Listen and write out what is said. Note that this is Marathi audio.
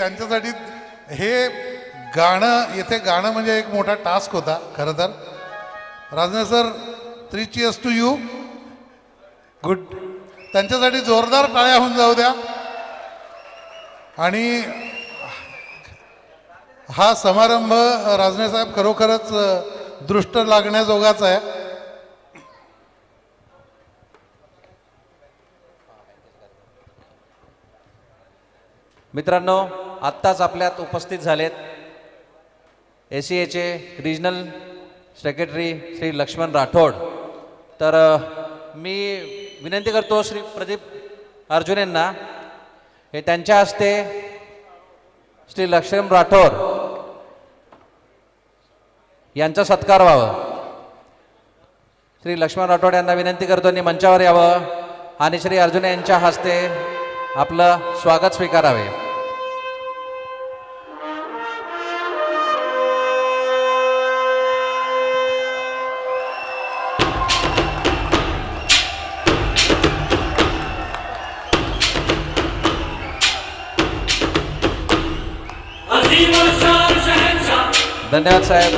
त्यांच्यासाठी हे गाणं येथे गाणं म्हणजे एक मोठा टास्क होता खरं तर. Rajan sir 3 cheers to you. Good. त्यांच्यासाठी जोरदार टाळ्या होऊन जाऊ द्या. आणि हा समारंभ राजने साहेब खरोखरच दृष्ट लागण्याजोगाच आहे. मित्रांनो, आत्ताच आपल्यात उपस्थित झालेत ACAचे रिजनल सेक्रेटरी श्री लक्ष्मण राठोड. तर मी विनंती करतो श्री प्रदीप अर्जुन यांना हे त्यांच्या हस्ते श्री लक्ष्मण राठोड यांचा सत्कार व्हावा. श्री लक्ष्मण राठोड यांना विनंती करतो आणि मंचावर यावं आणि श्री अर्जुन यांच्या हस्ते आपलं स्वागत स्वीकारावे. धन्यवाद साहेब.